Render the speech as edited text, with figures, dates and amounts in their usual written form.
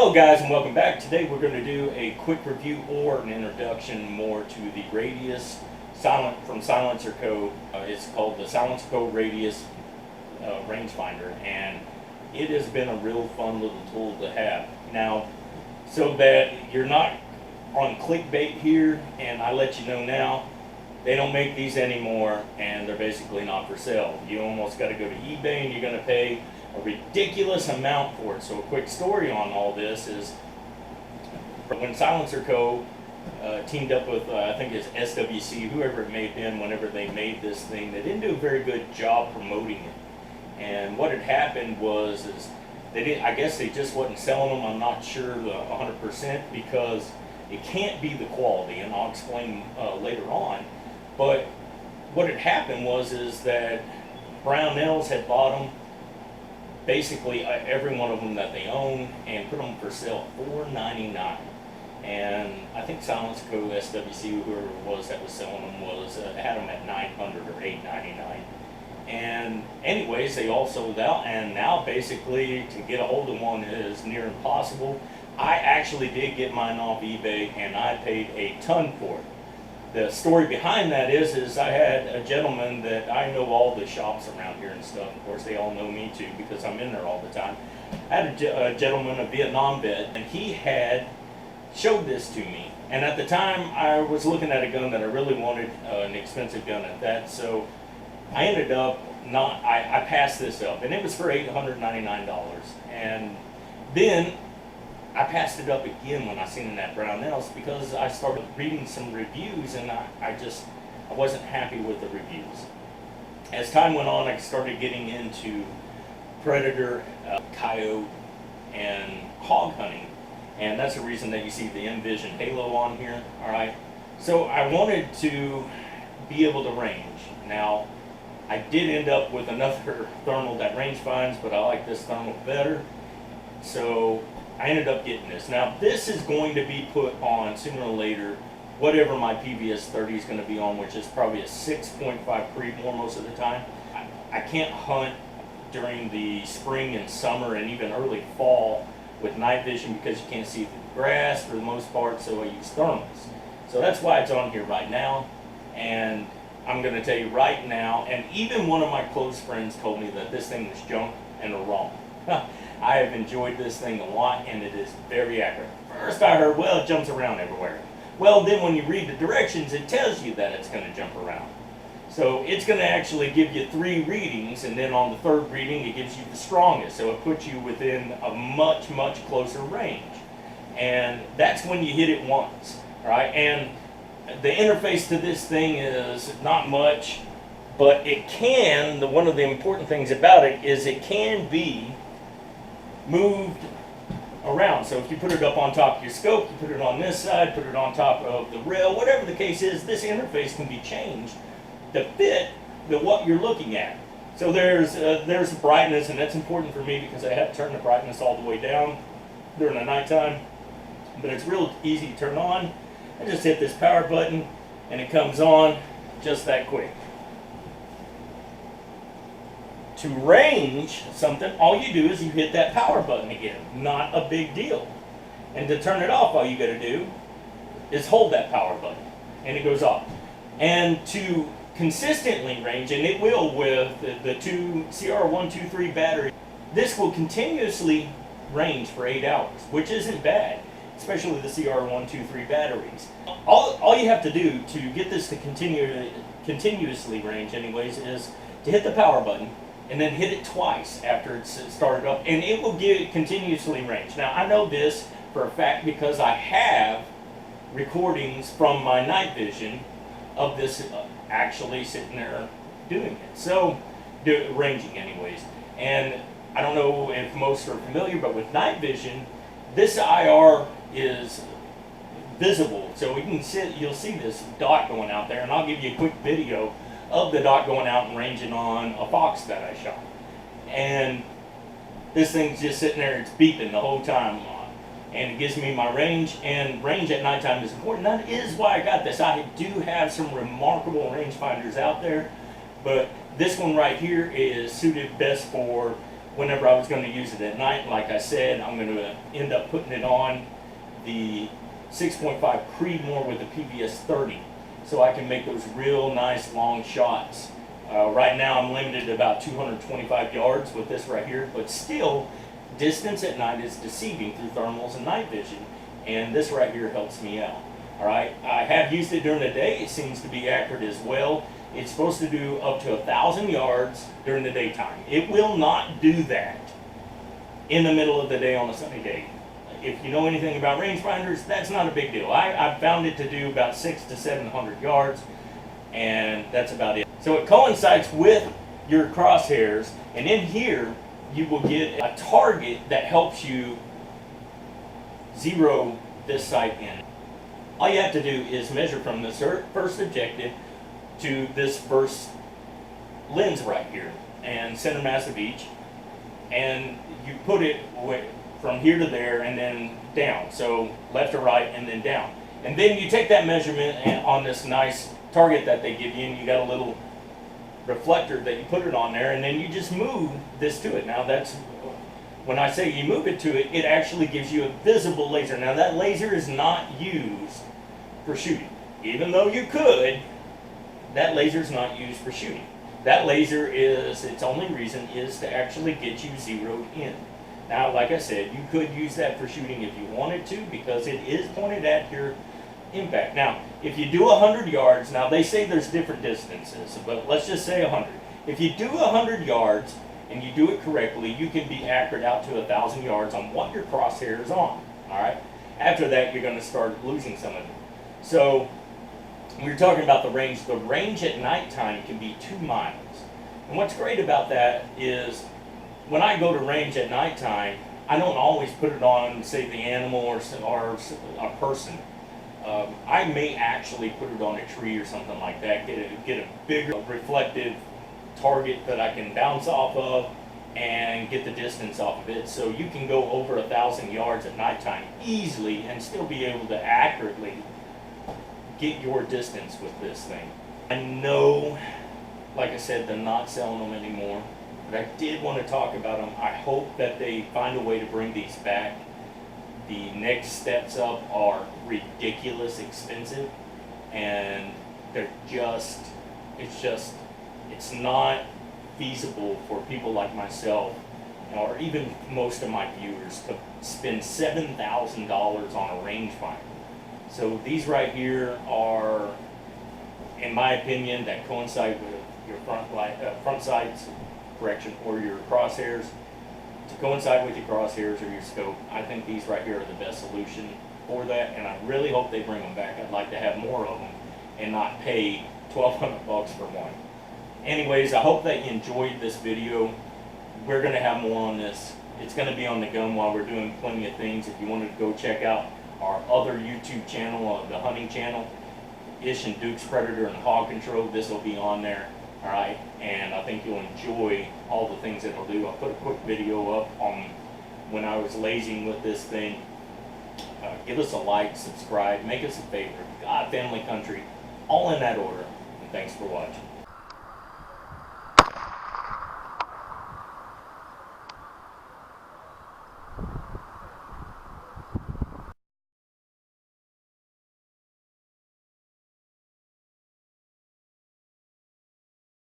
Hello guys and welcome back. Today we're going to do a quick review or an introduction more to the Radius from SilencerCo. It's called the SilencerCo Radius Rangefinder, and it has been a real fun little tool to have. Now, so that you're not on clickbait here, and I let you know now, they don't make these anymore and they're basically not for sale. You almost got to go to eBay and you're going to pay a ridiculous amount for it. So a quick story on all this is when SilencerCo teamed up with I think it's SWC, whoever it may have been, whenever they made this thing, they didn't do a very good job promoting it. And what had happened was they didn't, I guess they just wasn't selling them. I'm not sure 100% because it can't be the quality, and I'll explain later on. But what had happened was that Brownells had bought them, basically every one of them that they own, and put them for sale $4.99. And I think SilencerCo, SWC, whoever it was that was selling them, had them at $900 or $8.99. And anyways, they all sold out, and now basically to get a hold of one is near impossible. I actually did get mine off eBay, and I paid a ton for it. The story behind that is I had a gentleman that I know all the shops around here and stuff. Of course, they all know me too because I'm in there all the time. I had a gentleman, a Vietnam vet, and he had showed this to me. And at the time, I was looking at a gun that I really wanted, an expensive gun at that. So I ended up I passed this up, and it was for $899. And then I passed it up again when I seen it at Brownells because I started reading some reviews, and I wasn't happy with the reviews. As time went on, I started getting into predator, coyote, and hog hunting, and that's the reason that you see the Envision Halo on here. All right, so I wanted to be able to range. Now, I did end up with another thermal that range finds, but I like this thermal better, so I ended up getting this. Now, this is going to be put on sooner or later, whatever my PVS 30 is going to be on, which is probably a 6.5 Creedmoor most of the time. I can't hunt during the spring and summer and even early fall with night vision because you can't see through the grass for the most part, so I use thermals. So that's why it's on here right now. And I'm going to tell you right now, and even one of my close friends told me that this thing was junk, and they're wrong. I have enjoyed this thing a lot, and it is very accurate. First I heard, well, it jumps around everywhere. Well, then when you read the directions, it tells you that it's going to jump around. So it's going to actually give you 3 readings, and then on the 3rd reading, it gives you the strongest. So it puts you within a much, much closer range. And that's when you hit it once, right? And the interface to this thing is not much, but it can, one of the important things about it is it can be moved around. So if you put it up on top of your scope, you put it on this side, put it on top of the rail, whatever the case is, this interface can be changed to fit what you're looking at. So there's the brightness, and that's important for me because I have to turn the brightness all the way down during the nighttime. But it's real easy to turn on. I just hit this power button and it comes on just that quick. To range something, all you do is you hit that power button again. Not a big deal. And to turn it off, all you got to do is hold that power button and it goes off. And to consistently range, and it will with the 2 CR123 battery, this will continuously range for 8 hours, which isn't bad, especially the CR123 batteries. All you have to do to get this to continuously range anyways is to hit the power button and then hit it twice after it's started up, and it will continuously range. Now, I know this for a fact because I have recordings from my night vision of this actually sitting there doing it. So, ranging anyways. And I don't know if most are familiar, but with night vision, this IR is visible. So you'll see this dot going out there, and I'll give you a quick video of the dot going out and ranging on a fox that I shot. And this thing's just sitting there, it's beeping the whole time. And it gives me my range, and range at nighttime is important. That is why I got this. I do have some remarkable rangefinders out there, but this one right here is suited best for whenever I was going to use it at night. Like I said, I'm going to end up putting it on the 6.5 Creedmoor with the PVS 30, so I can make those real nice long shots. Right now I'm limited to about 225 yards with this right here, but still, distance at night is deceiving through thermals and night vision, and this right here helps me out. All right, I have used it during the day. It seems to be accurate as well. It's supposed to do up to 1,000 yards during the daytime. It will not do that in the middle of the day on a sunny day. If you know anything about rangefinders, that's not a big deal. I found it to do about 600 to 700 yards, and that's about it. So it coincides with your crosshairs, and in here you will get a target that helps you zero this sight in. All you have to do is measure from the first objective to this first lens right here, and center mass of each, and you put it from here to there and then down, so left to right and then down, and then you take that measurement on this nice target that they give you, and you got a little reflector that you put it on there, and then you just move this to it. Now that's, when I say you move it to it, it actually gives you a visible laser. Now that laser is not used for shooting, even though you could. That laser is not used for shooting. That laser is, its only reason is to actually get you zeroed in. Now, like I said, you could use that for shooting if you wanted to, because it is pointed at your impact. Now, if you do 100 yards, now they say there's different distances, but let's just say 100. If you do 100 yards and you do it correctly, you can be accurate out to 1,000 yards on what your crosshair is on. All right. After that, you're going to start losing some of it. So we were talking about the range. The range at nighttime can be 2 miles. And what's great about that is when I go to range at nighttime, I don't always put it on, say, the animal or a person. I may actually put it on a tree or something like that, get a bigger reflective target that I can bounce off of and get the distance off of it. So you can go over 1,000 yards at nighttime easily and still be able to accurately get your distance with this thing. I know, like I said, they're not selling them anymore, but I did want to talk about them. I hope that they find a way to bring these back. The next steps up are ridiculous expensive, and it's not feasible for people like myself, or even most of my viewers, to spend $7,000 on a rangefinder. So these right here are, in my opinion, that coincide with your front sights, correction, or your crosshairs. To coincide with your crosshairs or your scope, I think these right here are the best solution for that, and I really hope they bring them back. I'd like to have more of them and not pay $1,200 for one. Anyways, I hope that you enjoyed this video. We're going to have more on this. It's going to be on the gun while we're doing plenty of things. If you wanted to go check out our other YouTube channel, the hunting channel, Ish and Duke's Predator and Hog Control, this will be on there. All right, and I think you'll enjoy all the things it'll do. I'll put a quick video up on when I was lazing with this thing. Give us a like, subscribe, make us a favorite. God, family, country, all in that order. And thanks for watching.